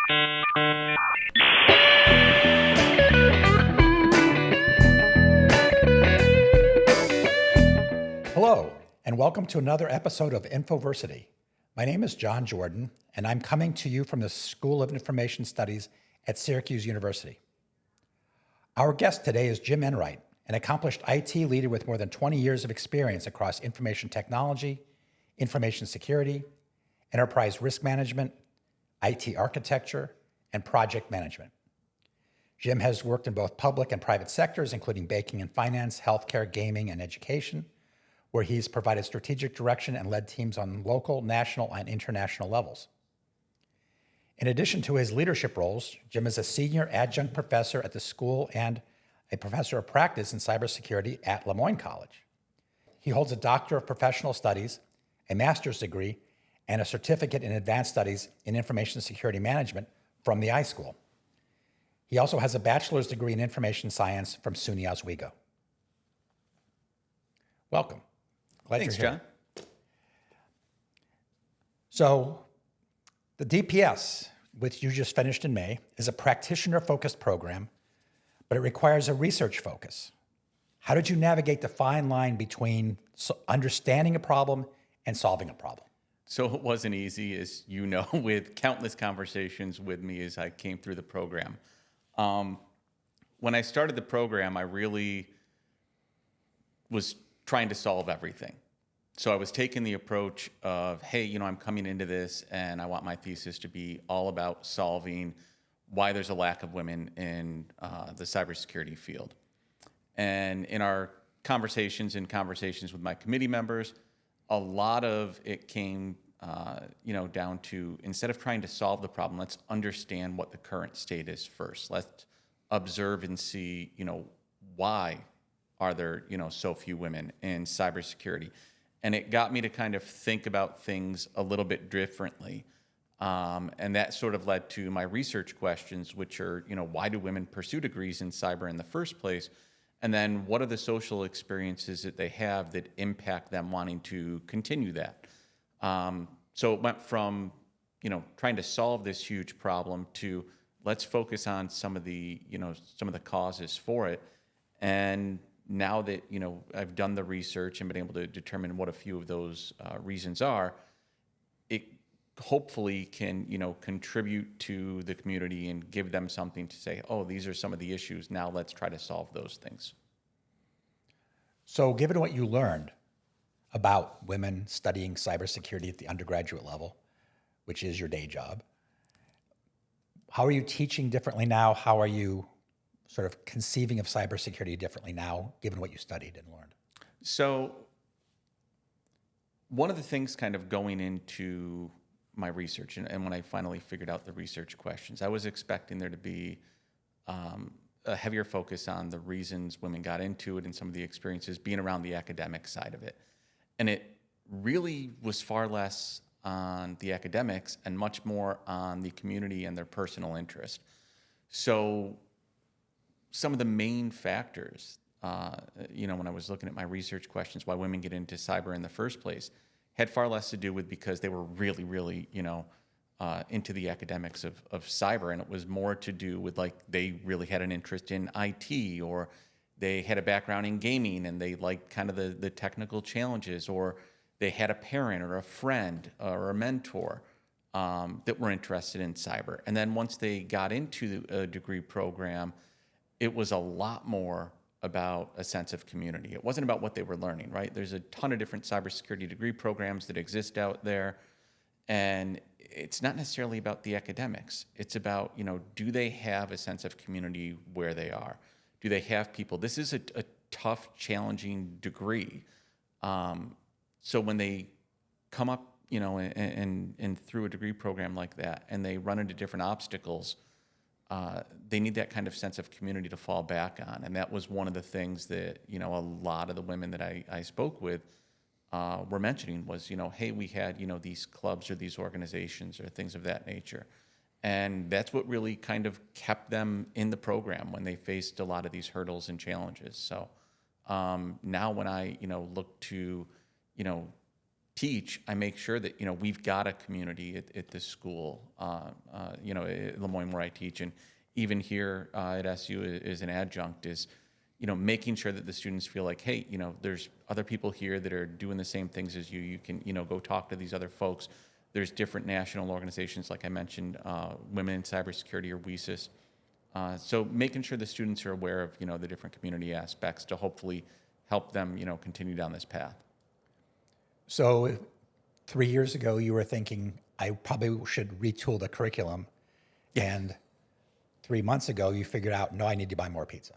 Hello, and welcome to another episode of Infoversity. My name is John Jordan, and I'm coming to you from the School of Information Studies at Syracuse University. Our guest today is Jim Enwright, an accomplished IT leader with more than 20 years of experience across information technology, information security, enterprise risk management, IT architecture, and project management. Jim has worked in both public and private sectors, including banking and finance, healthcare, gaming, and education, where he's provided strategic direction and led teams on local, national, and international levels. In addition to his leadership roles, Jim is a senior adjunct professor at the school and a professor of practice in cybersecurity at Lemoyne College. He holds a Doctor of Professional Studies, a master's degree, and a certificate in advanced studies in information security management from the iSchool. He also has a bachelor's degree in information science from SUNY Oswego. Welcome. Glad Thanks, you're here. John. So, the DPS, which you just finished in May, is a practitioner-focused program, but it requires a research focus. How did you navigate the fine line between understanding a problem and solving a problem? So it wasn't easy, as you know, with countless conversations with me as I came through the program. When I started the program, I really was trying to solve everything. So I was taking the approach of, hey, I'm coming into this and I want my thesis to be all about solving why there's a lack of women in the cybersecurity field. And in our conversations with my committee members, a lot of it came, down to, instead of trying to solve the problem, let's understand what the current state is first. Let's observe and see, why are there, so few women in cybersecurity? And it got me to kind of think about things a little bit differently. And that sort of led to my research questions, which are, why do women pursue degrees in cyber in the first place? And then what are the social experiences that they have that impact them wanting to continue that? So it went from, trying to solve this huge problem to let's focus on some of the causes for it. And now that, I've done the research and been able to determine what a few of those reasons are, it hopefully can, contribute to the community and give them something to say, oh, these are some of the issues. Now let's try to solve those things. So given what you learned about women studying cybersecurity at the undergraduate level, which is your day job, how are you teaching differently now? How are you sort of conceiving of cybersecurity differently now, given what you studied and learned? So one of the things kind of going into my research, and when I finally figured out the research questions, I was expecting there to be a heavier focus on the reasons women got into it and some of the experiences being around the academic side of it. And it really was far less on the academics and much more on the community and their personal interest. So some of the main factors, when I was looking at my research questions, why women get into cyber in the first place, had far less to do with because they were really, really, into the academics of cyber. And it was more to do with, like, they really had an interest in IT, or they had a background in gaming and they liked kind of the technical challenges, or they had a parent or a friend or a mentor that were interested in cyber. And then once they got into a degree program, it was a lot more about a sense of community. It wasn't about what they were learning, right? There's a ton of different cybersecurity degree programs that exist out there, and it's not necessarily about the academics. It's about, do they have a sense of community where they are? Do they have people? This is a tough, challenging degree. So when they come up, and through a degree program like that, and they run into different obstacles, they need that kind of sense of community to fall back on. And that was one of the things that, a lot of the women that I spoke with were mentioning was, hey, we had, these clubs or these organizations or things of that nature. And that's what really kind of kept them in the program when they faced a lot of these hurdles and challenges. So now when I, look to, teach, I make sure that, we've got a community at this school, at Lemoyne where I teach, and even here at SU as an adjunct is, making sure that the students feel like, hey, there's other people here that are doing the same things as you. You can, go talk to these other folks. There's different national organizations, like I mentioned, Women in Cybersecurity or WESIS. So making sure the students are aware of, the different community aspects to hopefully help them, continue down this path. So 3 years ago, you were thinking, I probably should retool the curriculum. And 3 months ago, you figured out, no, I need to buy more pizza.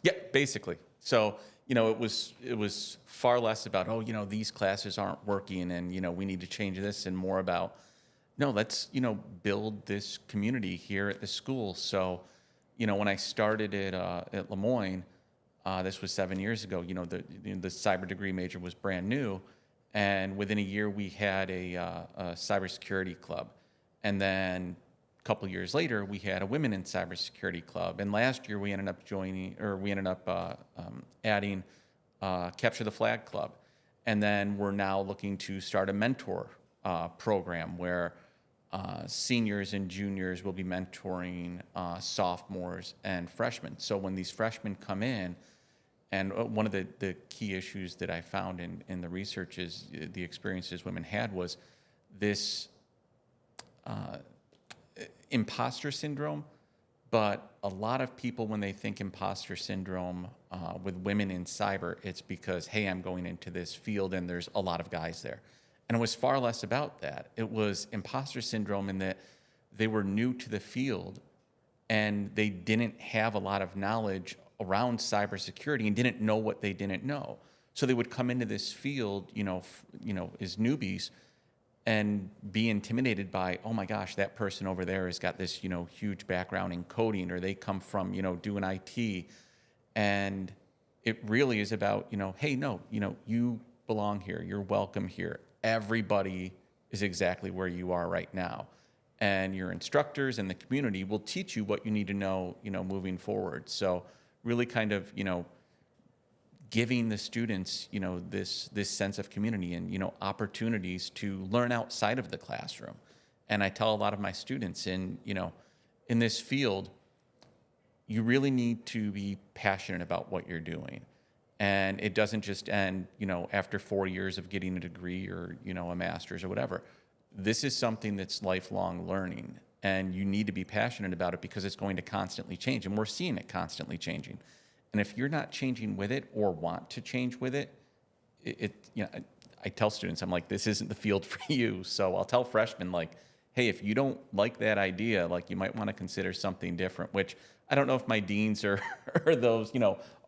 Yeah, basically. So, it was far less about, these classes aren't working and, we need to change this, and more about, no, let's, build this community here at the school. So, when I started at Lemoyne, this was 7 years ago, the cyber degree major was brand new. And within a year, we had a cybersecurity club. And then a couple years later, we had a Women in Cybersecurity club. And last year, we ended up adding Capture the Flag club. And then we're now looking to start a mentor program where seniors and juniors will be mentoring sophomores and freshmen. So when these freshmen come in, and one of the key issues that I found in the research is the experiences women had was this imposter syndrome. But a lot of people, when they think imposter syndrome with women in cyber, it's because, hey, I'm going into this field and there's a lot of guys there. And it was far less about that. It was imposter syndrome in that they were new to the field and they didn't have a lot of knowledge around cybersecurity and didn't know what they didn't know. So they would come into this field, as newbies and be intimidated by, oh my gosh, that person over there has got this, huge background in coding, or they come from, doing IT. And it really is about, hey, no, you belong here. You're welcome here. Everybody is exactly where you are right now. And your instructors and the community will teach you what you need to know, moving forward. So really kind of, giving the students, this sense of community and, opportunities to learn outside of the classroom. And I tell a lot of my students in this field, you really need to be passionate about what you're doing. And it doesn't just end, after 4 years of getting a degree or, a master's or whatever. This is something that's lifelong learning, and you need to be passionate about it because it's going to constantly change, and we're seeing it constantly changing. And if you're not changing with it or want to change with it, I tell students, I'm like, this isn't the field for you. So I'll tell freshmen, like, hey, if you don't like that idea, like, you might want to consider something different, which I don't know if my deans or those,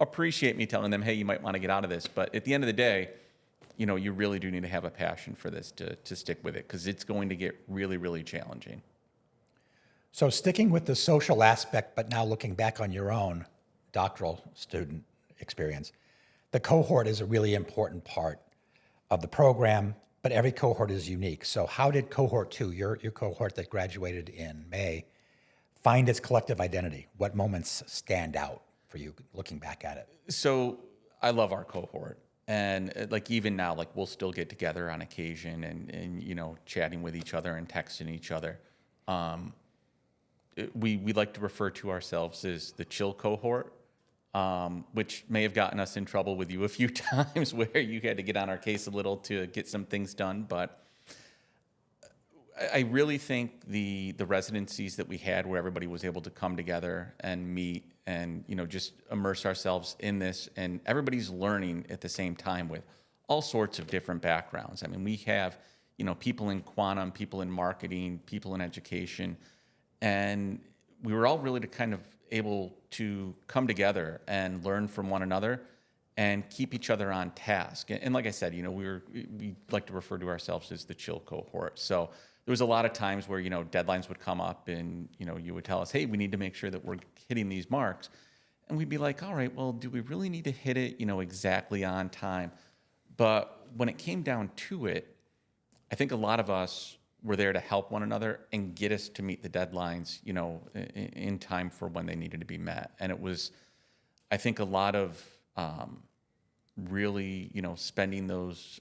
appreciate me telling them, hey, you might want to get out of this. But at the end of the day, you really do need to have a passion for this to stick with it, because it's going to get really, really challenging. So sticking with the social aspect, but now looking back on your own doctoral student experience, the cohort is a really important part of the program, but every cohort is unique. So how did cohort 2, your cohort that graduated in May, find its collective identity? What moments stand out for you looking back at it? So I love our cohort. And like even now, like we'll still get together on occasion and chatting with each other and texting each other. We like to refer to ourselves as the chill cohort, which may have gotten us in trouble with you a few times where you had to get on our case a little to get some things done. But I really think the residencies that we had where everybody was able to come together and meet and, just immerse ourselves in this, and everybody's learning at the same time with all sorts of different backgrounds. I mean, we have, people in quantum, people in marketing, people in education, and we were all really kind of able to come together and learn from one another and keep each other on task. And like I said, we like to refer to ourselves as the chill cohort. So there was a lot of times where, deadlines would come up and, you would tell us, hey, we need to make sure that we're hitting these marks. And we'd be like, all right, well, do we really need to hit it, exactly on time? But when it came down to it, I think a lot of us were there to help one another and get us to meet the deadlines, in time for when they needed to be met. And it was, I think, a lot of really, spending those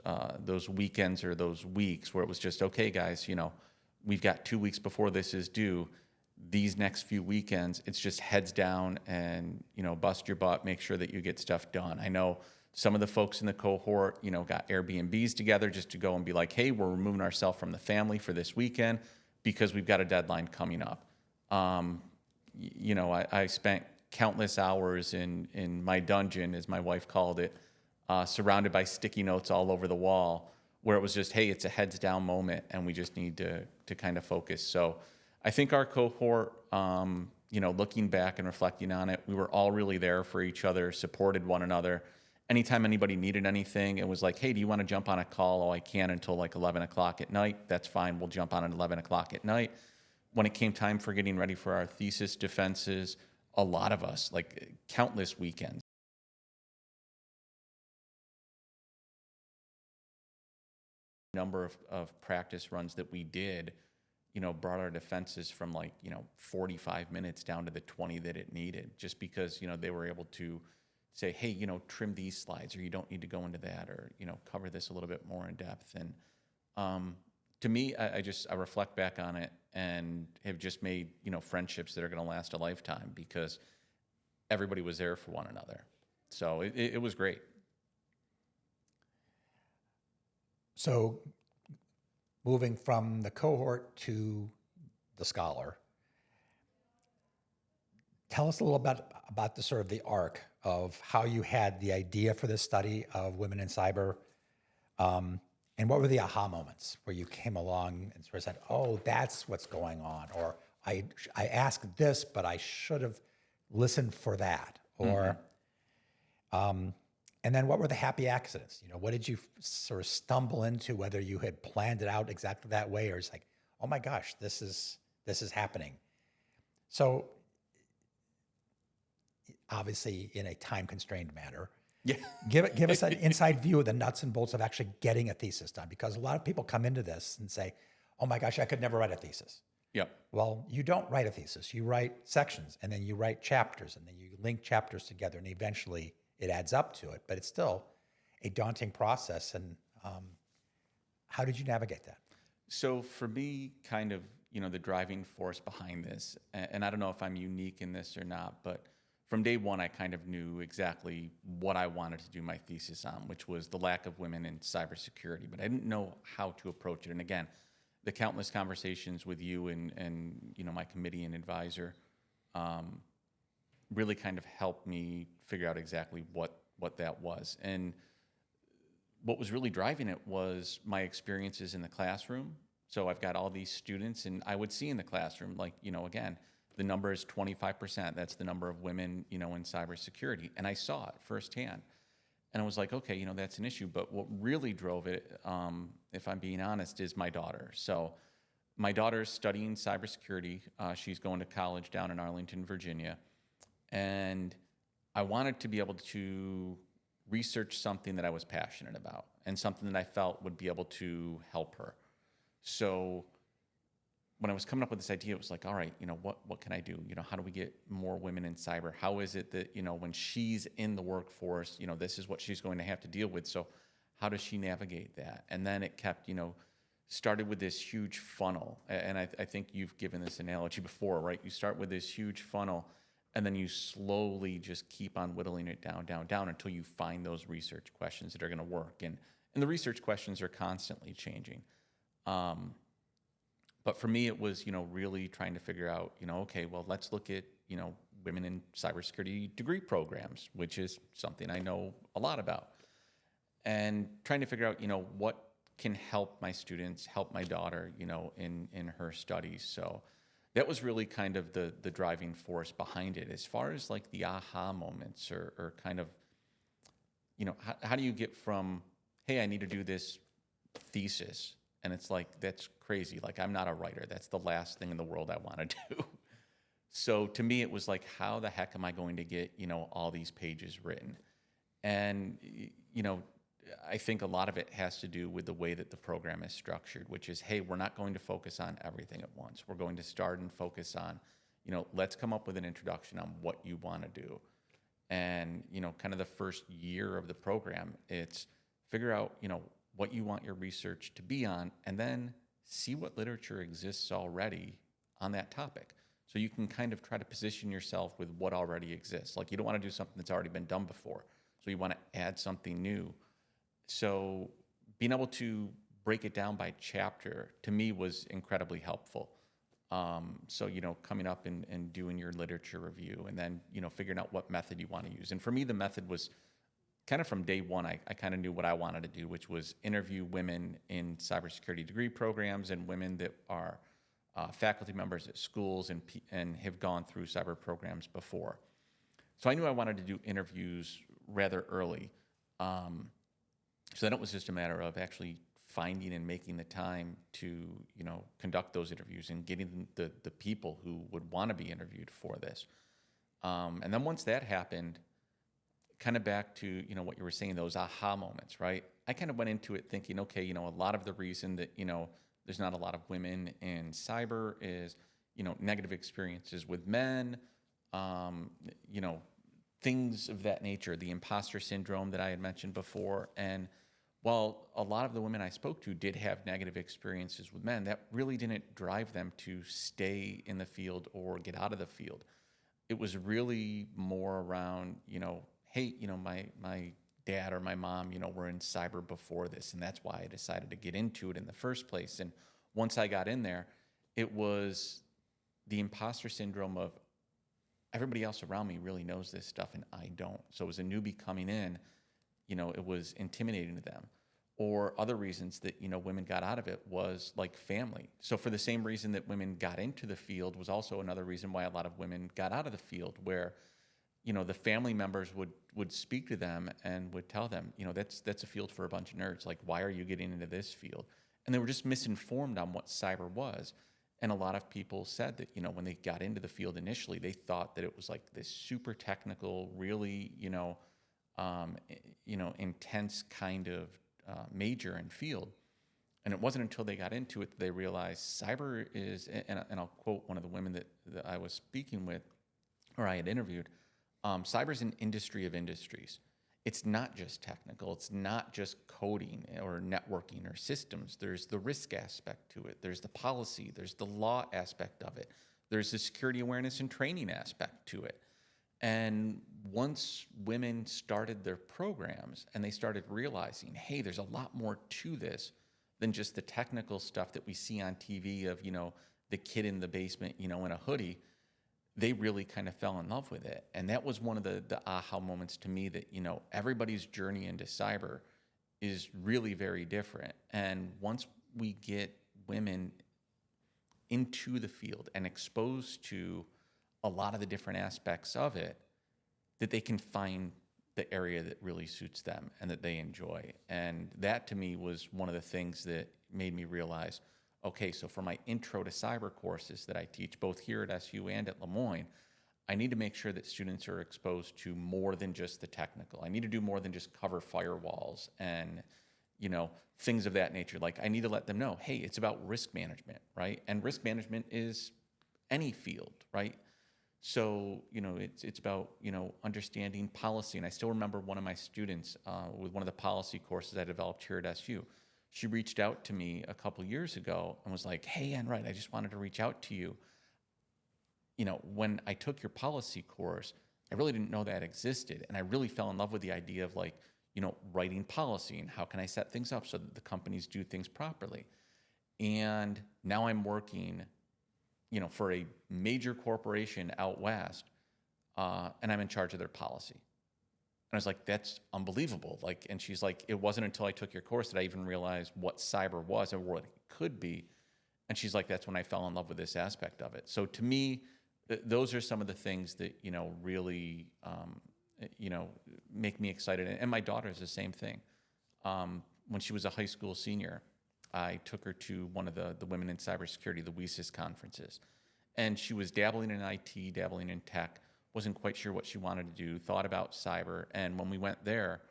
weekends or those weeks where it was just, okay, guys, we've got 2 weeks before this is due. These next few weekends, it's just heads down and, bust your butt, make sure that you get stuff done. I know some of the folks in the cohort, got Airbnbs together just to go and be like, hey, we're removing ourselves from the family for this weekend because we've got a deadline coming up. I spent countless hours in my dungeon, as my wife called it, surrounded by sticky notes all over the wall, where it was just, hey, it's a heads down moment and we just need to kind of focus. So I think our cohort, looking back and reflecting on it, we were all really there for each other, supported one another. Anytime anybody needed anything, it was like, hey, do you want to jump on a call? Oh, I can't until like 11 o'clock at night. That's fine. We'll jump on at 11 o'clock at night. When it came time for getting ready for our thesis defenses, a lot of us, like countless weekends, number of practice runs that we did, brought our defenses from 45 minutes down to the 20 that it needed, just because, they were able to say, hey, trim these slides, or you don't need to go into that, or, cover this a little bit more in depth. And to me, I reflect back on it and have just made, friendships that are going to last a lifetime because everybody was there for one another. So it was great. So moving from the cohort to the scholar, tell us a little bit about the sort of the arc of how you had the idea for this study of women in cyber, and what were the aha moments where you came along and sort of said, oh, that's what's going on, or I asked this, but I should have listened for that, or and then what were the happy accidents? What did you sort of stumble into, whether you had planned it out exactly that way, or it's like, oh my gosh, this is happening. So obviously in a time-constrained manner, Yeah. give us an inside view of the nuts and bolts of actually getting a thesis done, because a lot of people come into this and say, oh my gosh, I could never write a thesis. Yep. Well, you don't write a thesis. You write sections, and then you write chapters, and then you link chapters together, and eventually it adds up to it. But it's still a daunting process. And how did you navigate that? So for me, kind of, the driving force behind this, and I don't know if I'm unique in this or not, but from day one, I kind of knew exactly what I wanted to do my thesis on, which was the lack of women in cybersecurity, but I didn't know how to approach it. And again, the countless conversations with you and my committee and advisor really kind of helped me figure out exactly what that was. And what was really driving it was my experiences in the classroom. So I've got all these students, and I would see in the classroom, again, the number is 25%. That's the number of women, in cybersecurity. And I saw it firsthand. And I was like, okay, that's an issue. But what really drove it, if I'm being honest, is my daughter. So my daughter's studying cybersecurity. She's going to college down in Arlington, Virginia. And I wanted to be able to research something that I was passionate about and something that I felt would be able to help her. So when I was coming up with this idea, it was like, all right, what can I do? How do we get more women in cyber? How is it that, when she's in the workforce, this is what she's going to have to deal with. So how does she navigate that? And then it kept, started with this huge funnel. And I think you've given this analogy before, right? You start with this huge funnel, and then you slowly just keep on whittling it down until you find those research questions that are going to work. And the research questions are constantly changing. But for me, it was, really trying to figure out, okay, well, let's look at, women in cybersecurity degree programs, which is something I know a lot about. And trying to figure out, what can help my students, help my daughter, in her studies. So that was really kind of the driving force behind it. As far as like the aha moments or kind of, how do you get from, hey, I need to do this thesis, and it's like, that's crazy. Like, I'm not a writer. That's the last thing in the world I want to do. So to me, it was like, how the heck am I going to get, all these pages written? And, I think a lot of it has to do with the way that the program is structured, which is, hey, we're not going to focus on everything at once. We're going to start and focus on, let's come up with an introduction on what you want to do. And, kind of the first year of the program, it's figure out, what you want your research to be on, and then see what literature exists already on that topic. So you can kind of try to position yourself with what already exists. Like, you don't want to do something that's already been done before. So you want to add something new. So being able to break it down by chapter, to me, was incredibly helpful. So, coming up and doing your literature review, and then, figuring out what method you want to use. And for me, the method was kind of from day one, I kind of knew what I wanted to do, which was interview women in cybersecurity degree programs and women that are faculty members at schools and have gone through cyber programs before. So I knew I wanted to do interviews rather early. So then it was just a matter of actually finding and making the time to, conduct those interviews and getting the people who would want to be interviewed for this. And then once that happened, kind of back to, what you were saying, those aha moments, right? I kind of went into it thinking, okay, a lot of the reason that, there's not a lot of women in cyber is, negative experiences with men, things of that nature, the imposter syndrome that I had mentioned before. And while a lot of the women I spoke to did have negative experiences with men, that really didn't drive them to stay in the field or get out of the field. It was really more around, hey, my dad or my mom, were in cyber before this, and that's why I decided to get into it in the first place. And once I got in there, it was the imposter syndrome of everybody else around me really knows this stuff and I don't. So as a newbie coming in, it was intimidating to them. Or other reasons that, women got out of it was like family. So for the same reason that women got into the field was also another reason why a lot of women got out of the field, where the family members would speak to them and would tell them, that's a field for a bunch of nerds. Like, why are you getting into this field? And they were just misinformed on what cyber was. And a lot of people said that, when they got into the field initially, they thought that it was like this super technical, really, intense kind of major and field. And it wasn't until they got into it that they realized cyber is, and I'll quote one of the women that I was speaking with, or I had interviewed, cyber is an industry of industries. It's not just technical. It's not just coding or networking or systems. There's the risk aspect to it. There's the policy. There's the law aspect of it. There's the security awareness and training aspect to it. And once women started their programs and they started realizing, hey, there's a lot more to this than just the technical stuff that we see on TV of, the kid in the basement, in a hoodie, they really kind of fell in love with it. And that was one of the aha moments to me that, everybody's journey into cyber is really very different. And once we get women into the field and exposed to a lot of the different aspects of it, that they can find the area that really suits them and that they enjoy. And that to me was one of the things that made me realize, okay, so for my intro to cyber courses that I teach both here at SU and at Lemoyne, I need to make sure that students are exposed to more than just the technical. I need to do more than just cover firewalls and, things of that nature. Like, I need to let them know, hey, it's about risk management, right? And risk management is any field, right? So, it's about, understanding policy. And I still remember one of my students with one of the policy courses I developed here at SU. She reached out to me a couple years ago and was like, hey, Enwright, I just wanted to reach out to you. When I took your policy course, I really didn't know that existed. And I really fell in love with the idea of writing policy and how can I set things up so that the companies do things properly. And now I'm working, for a major corporation out west, and I'm in charge of their policy. And I was like, that's unbelievable. And she's like, it wasn't until I took your course that I even realized what cyber was and what it could be. And she's like, that's when I fell in love with this aspect of it. So to me, those are some of the things that, really, make me excited. And my daughter is the same thing. When she was a high school senior, I took her to one of the Women in Cybersecurity, the WESIS conferences. And she was dabbling in IT, dabbling in tech, wasn't quite sure what she wanted to do, thought about cyber. And when we went there,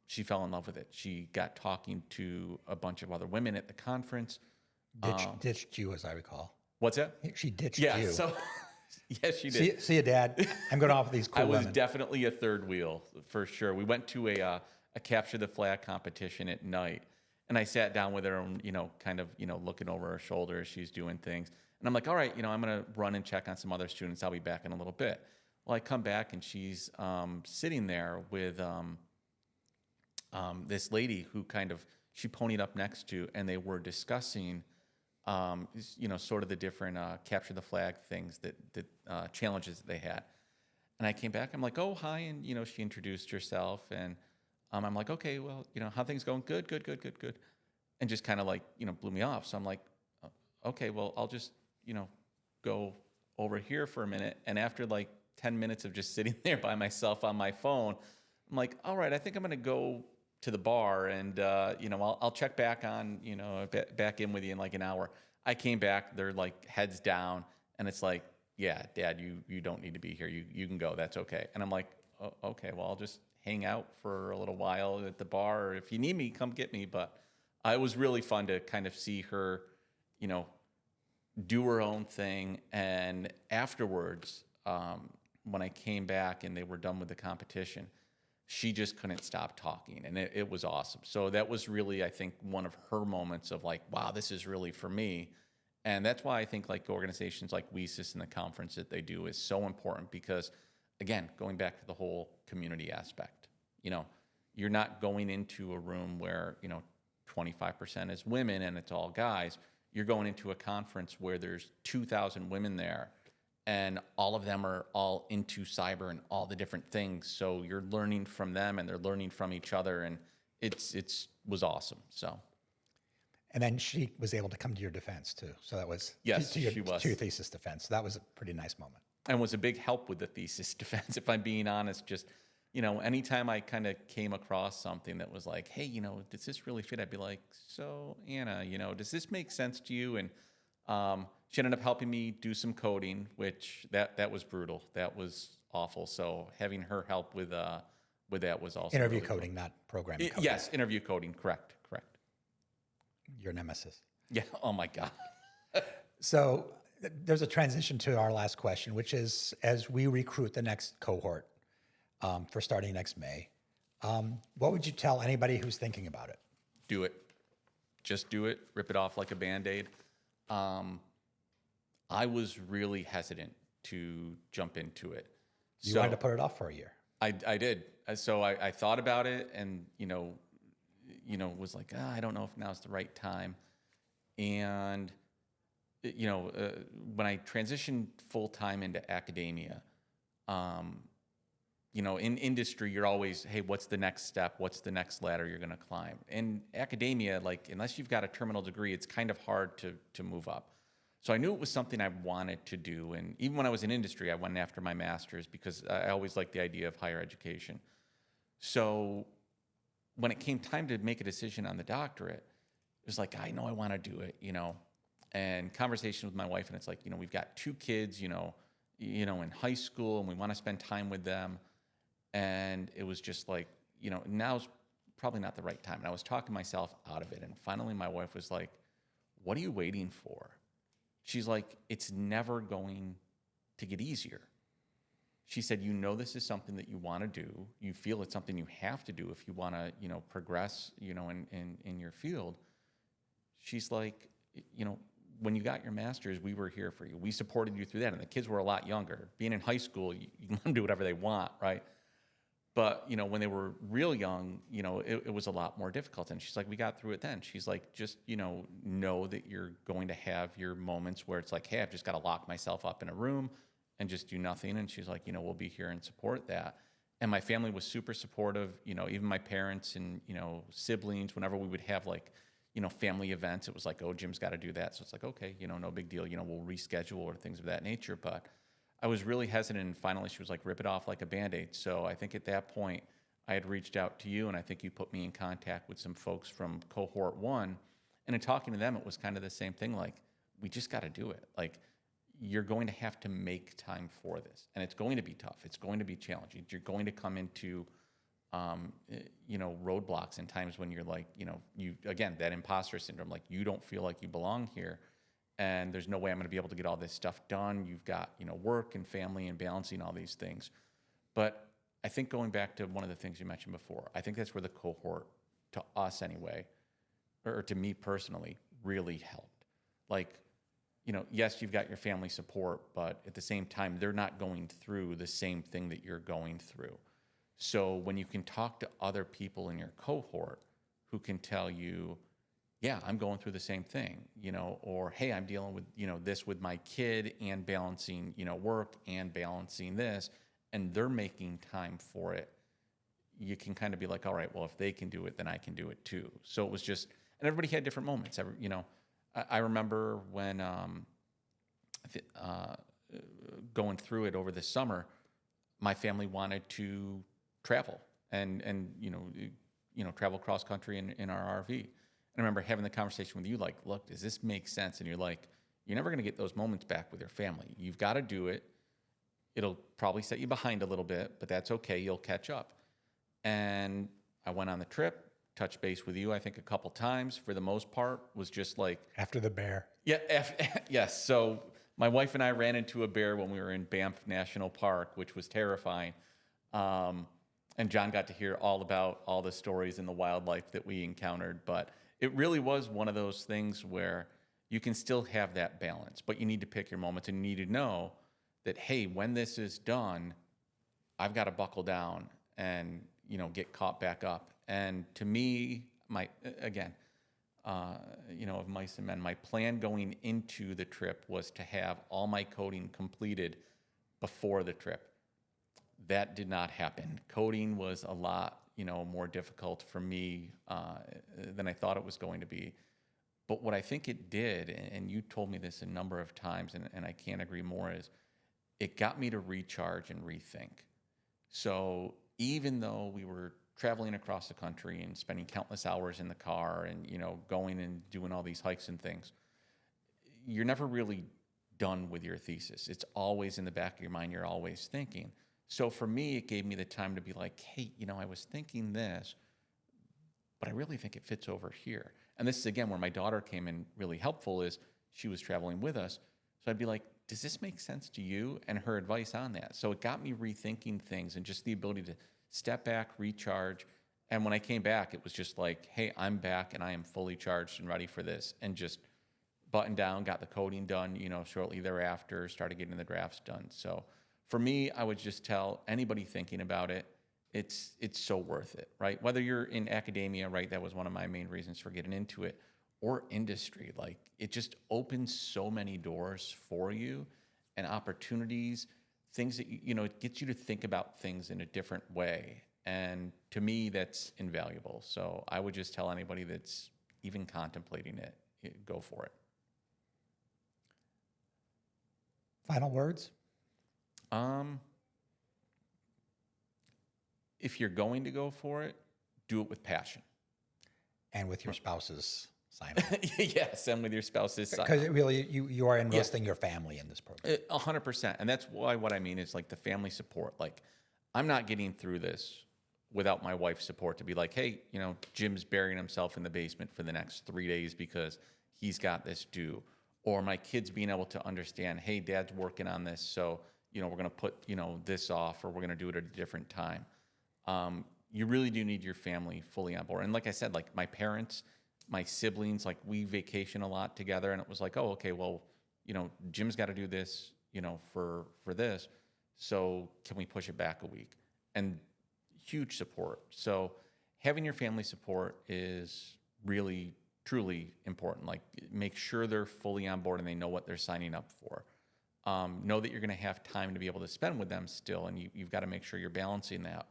she fell in love with it. She got talking to a bunch of other women at the conference. Ditched you, as I recall. What's that? She ditched Yeah, you. so Yes, she did. See you, Dad. I'm going off with these cool I was women. definitely a third wheel for sure. We went to a capture the flag competition at night, and I sat down with her, and kind of looking over her shoulder as she's doing things. And I'm like, all right, I'm gonna run and check on some other students. I'll be back in a little bit. Well, I come back and she's sitting there with this lady who she ponied up next to, and they were discussing sort of the different capture the flag things that challenges that they had. And I came back, I'm like, oh, hi. And, she introduced herself, and I'm like, okay, well, how things going? Good, good, good, good, good. And just kind of like, blew me off. So I'm like, okay, well, I'll just, go over here for a minute. And after like 10 minutes of just sitting there by myself on my phone, I'm like, all right, I think I'm going to go to the bar, and I'll check back on back in with you in like an hour. I came back, they're like heads down, and it's like, yeah, Dad, you don't need to be here. You can go. That's okay. And I'm like, oh, okay, well, I'll just hang out for a little while at the bar, or if you need me, come get me. But it was really fun to kind of see her, do her own thing. And afterwards, when I came back and they were done with the competition, she just couldn't stop talking, and it was awesome. So that was really, I think, one of her moments of like, wow, this is really for me. And that's why I think like organizations like WESIS and the conference that they do is so important, because, again, going back to the whole community aspect, you're not going into a room where, 25% is women and it's all guys. You're going into a conference where there's 2,000 women there, and all of them are all into cyber and all the different things. So you're learning from them, and they're learning from each other, and it was awesome. So, And then she was able to come to your defense too. So that was yes, to your, she was. to your thesis defense. So that was a pretty nice moment. And was a big help with the thesis defense, if I'm being honest. Just, anytime I kind of came across something that was like, hey, does this really fit? I'd be like, so Anna, does this make sense to you? And she ended up helping me do some coding, which that was brutal. That was awful. So having her help with that was also Interview really coding, not programming coding. Yes, interview coding. Correct. Your nemesis. Yeah. Oh my God. So there's a transition to our last question, which is, as we recruit the next cohort for starting next May, what would you tell anybody who's thinking about it? Do it. Just do it. Rip it off like a Band-Aid. I was really hesitant to jump into it. You wanted to put it off for a year. I did. So I thought about it, and was like, I don't know if now's the right time. And when I transitioned full time into academia, in industry, you're always, hey, what's the next step? What's the next ladder you're going to climb? In academia, like, unless you've got a terminal degree, it's kind of hard to move up. So I knew it was something I wanted to do. And even when I was in industry, I went after my master's, because I always liked the idea of higher education. So when it came time to make a decision on the doctorate, it was like, I know I want to do it, and conversation with my wife, and it's like, we've got 2 kids, in high school, and we want to spend time with them. And it was just like, now's probably not the right time. And I was talking myself out of it. And finally my wife was like, what are you waiting for? She's like, it's never going to get easier. She said, this is something that you want to do. You feel it's something you have to do if you want to, progress, in your field. She's like, when you got your master's, we were here for you. We supported you through that. And the kids were a lot younger. Being in high school, you can let them do whatever they want, right? But, when they were real young, it was a lot more difficult. And she's like, we got through it then. She's like, just, know that you're going to have your moments where it's like, hey, I've just got to lock myself up in a room and just do nothing. And she's like, we'll be here and support that. And my family was super supportive, even my parents and, siblings, whenever we would have like, family events, it was like, oh, Jim's got to do that. So it's like, okay, no big deal. We'll reschedule or things of that nature. But I was really hesitant, and finally she was like, rip it off like a Band-Aid. So I think at that point I had reached out to you, and I think you put me in contact with some folks from cohort 1. And in talking to them, it was kind of the same thing. Like, we just got to do it. Like, you're going to have to make time for this, and it's going to be tough. It's going to be challenging. You're going to come into, roadblocks and times when you're like, again, that imposter syndrome, like you don't feel like you belong here. and there's no way I'm going to be able to get all this stuff done. You've got, work and family and balancing all these things. But I think going back to one of the things you mentioned before, I think that's where the cohort, to us anyway, or to me personally, really helped. Like, yes, you've got your family support, but at the same time, they're not going through the same thing that you're going through. So when you can talk to other people in your cohort who can tell you, yeah, I'm going through the same thing, or, hey, I'm dealing with, this with my kid and balancing, work and balancing this, and they're making time for it. You can kind of be like, all right, well, if they can do it, then I can do it too. So it was just, and everybody had different moments. I remember when going through it over the summer, my family wanted to travel and travel cross country in our RV. And I remember having the conversation with you, like, look, does this make sense? And you're like, you're never going to get those moments back with your family. You've got to do it. It'll probably set you behind a little bit, but that's okay. You'll catch up. And I went on the trip, touched base with you, I think a couple times. For the most part, was just like... After the bear. Yeah, yes. So my wife and I ran into a bear when we were in Banff National Park, which was terrifying. And John got to hear all about all the stories and the wildlife that we encountered. But it really was one of those things where you can still have that balance, but you need to pick your moments and you need to know that, hey, when this is done, I've got to buckle down and, get caught back up. And to me, of mice and men, my plan going into the trip was to have all my coding completed before the trip. That did not happen. Coding was a lot, more difficult for me than I thought it was going to be. But what I think it did, and you told me this a number of times, and I can't agree more, is it got me to recharge and rethink. So even though we were traveling across the country and spending countless hours in the car and, going and doing all these hikes and things, you're never really done with your thesis. It's always in the back of your mind. You're always thinking. So for me, it gave me the time to be like, hey, I was thinking this, but I really think it fits over here. And this is, again, where my daughter came in really helpful, is she was traveling with us. So I'd be like, does this make sense to you? And her advice on that. So it got me rethinking things and just the ability to step back, recharge. And when I came back, it was just like, hey, I'm back and I am fully charged and ready for this. And just buttoned down, got the coding done, shortly thereafter, started getting the drafts done. So for me, I would just tell anybody thinking about it, it's so worth it, right? Whether you're in academia, right? That was one of my main reasons for getting into it, or industry. Like, it just opens so many doors for you and opportunities, things that, it gets you to think about things in a different way. And to me, that's invaluable. So I would just tell anybody that's even contemplating it, go for it. Final words? If you're going to go for it, do it with passion. And with your spouse's sign-on. Yes, and with your spouse's sign-on. Because really, you are enlisting your family in this program. 100%. And that's why what I mean is like the family support. Like, I'm not getting through this without my wife's support to be like, hey, Jim's burying himself in the basement for the next 3 days because he's got this due. Or my kids being able to understand, hey, Dad's working on this, so, we're going to put, this off, or we're going to do it at a different time. You really do need your family fully on board. And like I said, like my parents, my siblings, like we vacation a lot together, and it was like, oh, okay, well, Jim's got to do this, for this. So can we push it back a week? And huge support. So having your family support is really, truly important. Like, make sure they're fully on board and they know what they're signing up for. Know that you're going to have time to be able to spend with them still, and you've got to make sure you're balancing that.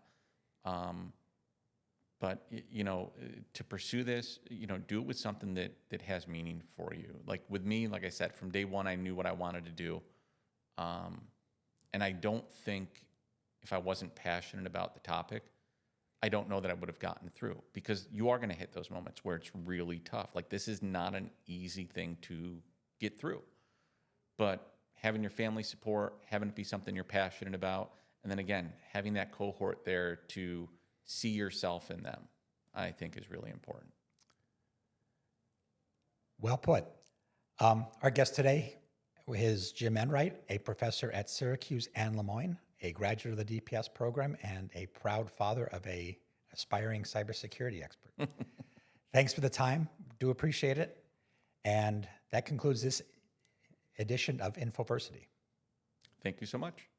But to pursue this, do it with something that has meaning for you. Like with me, like I said, from day one, I knew what I wanted to do. And I don't think if I wasn't passionate about the topic, I don't know that I would have gotten through, because you are going to hit those moments where it's really tough. Like, this is not an easy thing to get through, but having your family support, having it be something you're passionate about, and then again, having that cohort there to see yourself in them, I think is really important. Well put. Our guest today is Jim Enwright, a professor at Syracuse and Lemoyne, a graduate of the DPS program, and a proud father of a aspiring cybersecurity expert. Thanks for the time. Do appreciate it. And that concludes this edition of Infoversity. Thank you so much.